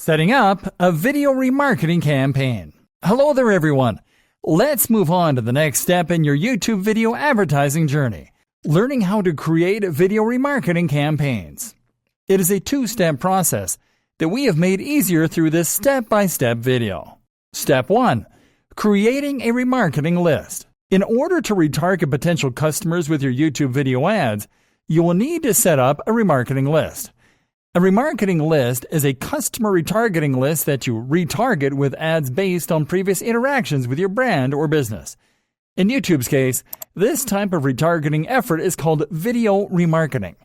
Setting up a video remarketing campaign. Hello there everyone. Let's move on to the next step in your YouTube video advertising journey, learning how to create video remarketing campaigns. It is a two-step process that we have made easier through this step-by-step video. Step 1. Creating a remarketing list. In order to retarget potential customers with your YouTube video ads, you will need to set up a remarketing list. A remarketing list is a customer retargeting list that you retarget with ads based on previous interactions with your brand or business. In YouTube's case, this type of retargeting effort is called video remarketing.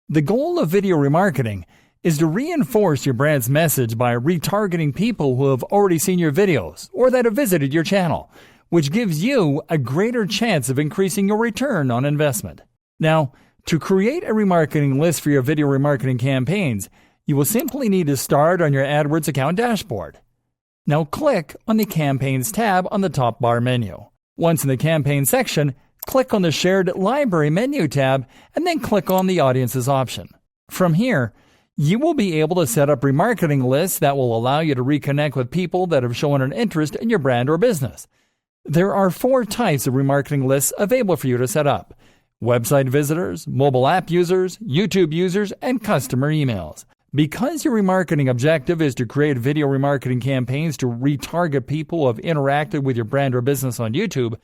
The goal of video remarketing is to reinforce your brand's message by retargeting people who have already seen your videos or that have visited your channel, which gives you a greater chance of increasing your return on investment. Now, to create a remarketing list for your video remarketing campaigns, you will simply need to start on your AdWords account dashboard. Now click on the Campaigns tab on the top bar menu. Once in the Campaign section, click on the Shared Library menu tab and then click on the Audiences option. From here, you will be able to set up remarketing lists that will allow you to reconnect with people that have shown an interest in your brand or business. There are 4 types of remarketing lists available for you to set up: website visitors, mobile app users, YouTube users, and customer emails. Because your remarketing objective is to create video remarketing campaigns to retarget people who have interacted with your brand or business on YouTube,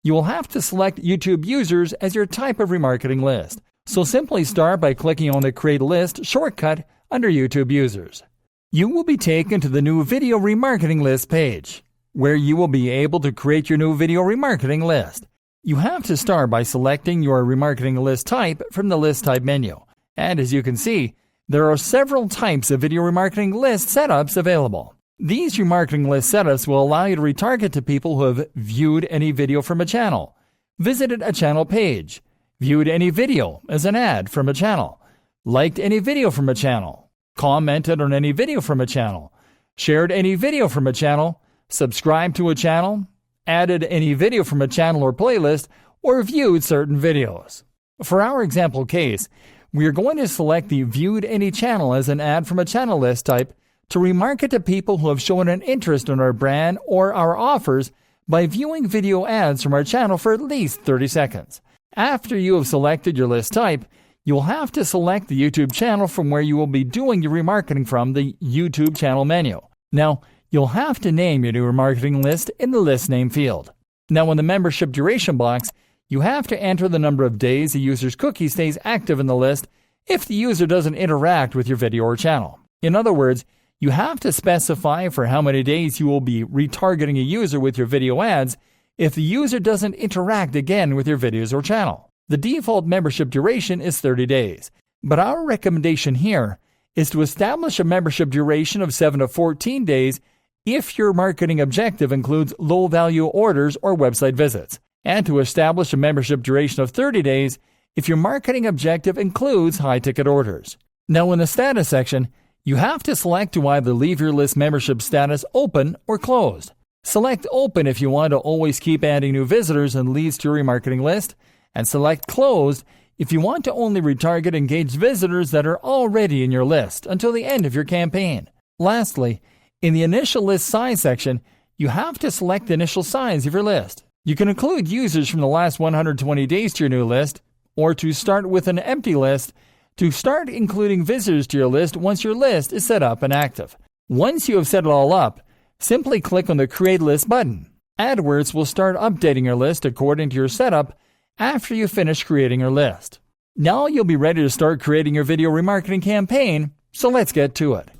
you will have to select YouTube users as your type of remarketing list. So simply start by clicking on the Create List shortcut under YouTube users. You will be taken to the new Video Remarketing List page, where you will be able to create your new video remarketing list. You have to start by selecting your remarketing list type from the List Type menu. And as you can see, there are several types of video remarketing list setups available. These remarketing list setups will allow you to retarget to people who have viewed any video from a channel, visited a channel page, viewed any video as an ad from a channel, liked any video from a channel, commented on any video from a channel, shared any video from a channel, subscribed to a channel, added any video from a channel or playlist, or viewed certain videos. For our example case, we are going to select the Viewed Any Channel as an ad from a channel list type to remarket to people who have shown an interest in our brand or our offers by viewing video ads from our channel for at least 30 seconds. After you have selected your list type, you'll have to select the YouTube channel from where you will be doing your remarketing from the YouTube channel menu. Now, you'll have to name your new remarketing list in the list name field. Now in the membership duration box, you have to enter the number of days the user's cookie stays active in the list if the user doesn't interact with your video or channel. In other words, you have to specify for how many days you will be retargeting a user with your video ads if the user doesn't interact again with your videos or channel. The default membership duration is 30 days, but our recommendation here is to establish a membership duration of 7 to 14 days if your marketing objective includes low-value orders or website visits, and to establish a membership duration of 30 days if your marketing objective includes high-ticket orders. Now in the status section, you have to select to either leave your list membership status open or closed. Select Open if you want to always keep adding new visitors and leads to your remarketing list, and select Closed if you want to only retarget engaged visitors that are already in your list until the end of your campaign. Lastly, in the Initial List Size section, you have to select the initial size of your list. You can include users from the last 120 days to your new list, or to start with an empty list, to start including visitors to your list once your list is set up and active. Once you have set it all up, simply click on the Create List button. AdWords will start updating your list according to your setup after you finish creating your list. Now you'll be ready to start creating your video remarketing campaign, so let's get to it.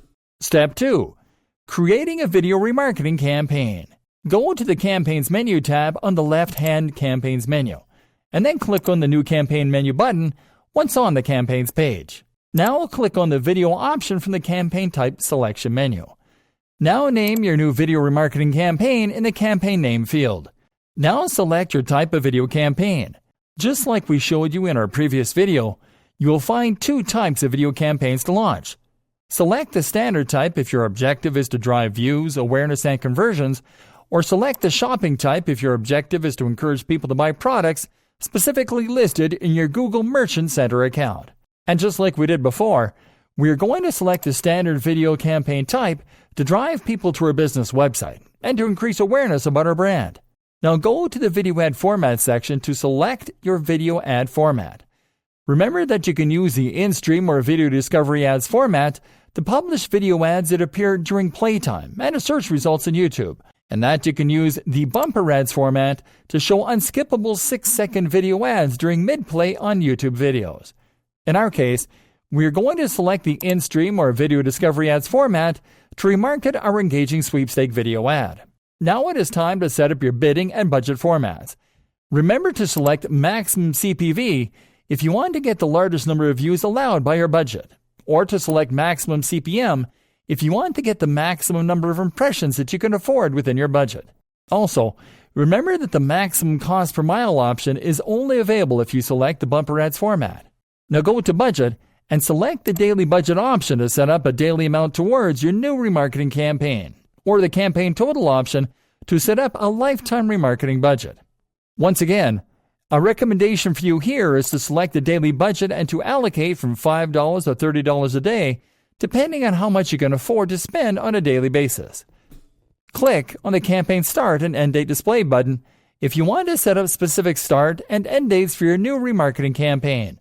Step 2. Creating a video remarketing campaign. Go to the Campaigns menu tab on the left-hand Campaigns menu, and then click on the New Campaign menu button once on the Campaigns page. Now click on the Video option from the Campaign Type selection menu. Now name your new video remarketing campaign in the Campaign Name field. Now select your type of video campaign. Just like we showed you in our previous video, you will find 2 types of video campaigns to launch. Select the standard type if your objective is to drive views, awareness, and conversions, or select the shopping type if your objective is to encourage people to buy products specifically listed in your Google Merchant Center account. And just like we did before, we are going to select the standard video campaign type to drive people to our business website and to increase awareness about our brand. Now go to the video ad format section to select your video ad format. Remember that you can use the in-stream or video discovery ads format to publish video ads that appear during playtime and search results in YouTube, and that you can use the bumper ads format to show unskippable 6-second video ads during mid-play on YouTube videos. In our case, we are going to select the in-stream or video discovery ads format to remarket our engaging sweepstake video ad. Now it is time to set up your bidding and budget formats. Remember to select maximum CPV if you want to get the largest number of views allowed by your budget, or to select maximum CPM if you want to get the maximum number of impressions that you can afford within your budget. Also, remember that the maximum cost per mile option is only available if you select the bumper ads format. Now go to budget and select the daily budget option to set up a daily amount towards your new remarketing campaign, or the campaign total option to set up a lifetime remarketing budget. Once again, a recommendation for you here is to select the daily budget and to allocate from $5 to $30 a day, depending on how much you can afford to spend on a daily basis. Click on the campaign start and end date display button if you want to set up specific start and end dates for your new remarketing campaign,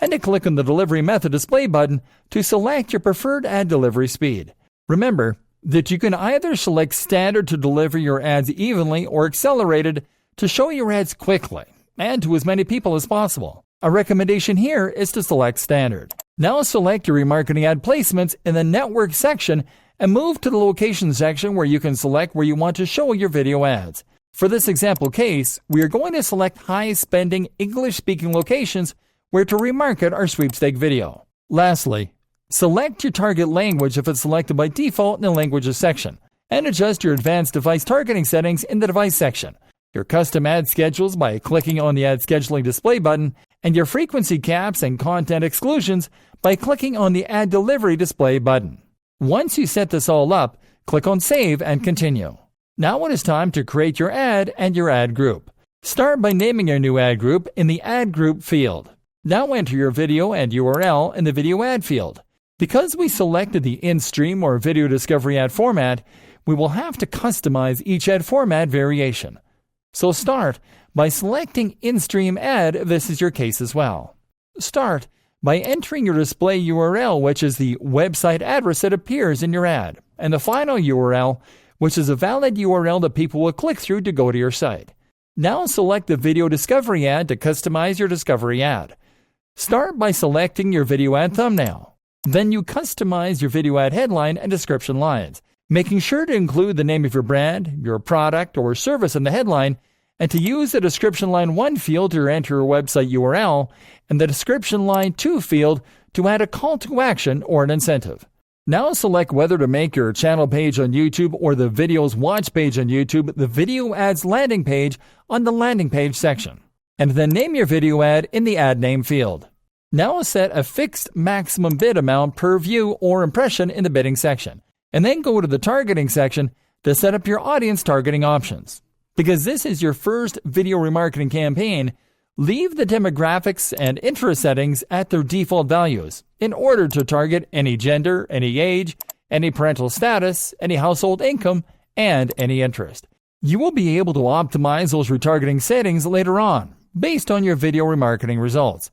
and to click on the delivery method display button to select your preferred ad delivery speed. Remember that you can either select standard to deliver your ads evenly or accelerated to show your ads quickly and to as many people as possible. A recommendation here is to select standard. Now select your remarketing ad placements in the network section and move to the location section where you can select where you want to show your video ads. For this example case, we are going to select high-spending English-speaking locations where to remarket our sweepstake video. Lastly, select your target language if it's selected by default in the Languages section, and adjust your advanced device targeting settings in the Device section, your custom ad schedules by clicking on the Ad Scheduling display button, and your frequency caps and content exclusions by clicking on the Ad Delivery display button. Once you set this all up, click on Save and Continue. Now it is time to create your ad and your ad group. Start by naming your new ad group in the Ad Group field. Now enter your video and URL in the Video Ad field. Because we selected the in-stream or video discovery ad format, we will have to customize each ad format variation. So start by selecting in-stream ad if this is your case as well. Start by entering your display URL, which is the website address that appears in your ad, and the final URL, which is a valid URL that people will click through to go to your site. Now select the video discovery ad to customize your discovery ad. Start by selecting your video ad thumbnail. Then you customize your video ad headline and description lines, making sure to include the name of your brand, your product, or service in the headline, and to use the description line 1 field to enter your website URL, and the description line 2 field to add a call to action or an incentive. Now select whether to make your channel page on YouTube or the videos watch page on YouTube the video ads landing page on the landing page section, and then name your video ad in the ad name field. Now set a fixed maximum bid amount per view or impression in the bidding section, and then go to the targeting section to set up your audience targeting options. Because this is your first video remarketing campaign, leave the demographics and interest settings at their default values in order to target any gender, any age, any parental status, any household income, and any interest. You will be able to optimize those retargeting settings later on based on your video remarketing results.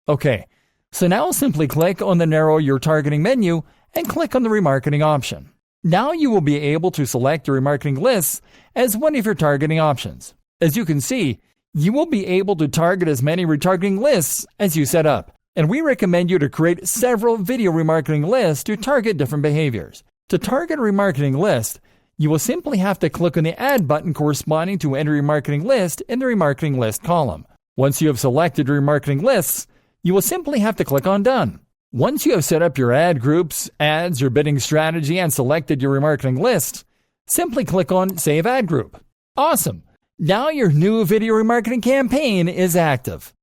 Okay, so now simply click on the Narrow Your Targeting menu and click on the Remarketing option. Now you will be able to select your remarketing lists as one of your targeting options. As you can see, you will be able to target as many retargeting lists as you set up, and we recommend you to create several video remarketing lists to target different behaviors. To target a remarketing list, you will simply have to click on the Add button corresponding to enter your remarketing list in the Remarketing List column. Once you have selected your remarketing lists, you will simply have to click on Done. Once you have set up your ad groups, ads, your bidding strategy, and selected your remarketing list, simply click on Save Ad Group. Awesome! Now your new video remarketing campaign is active.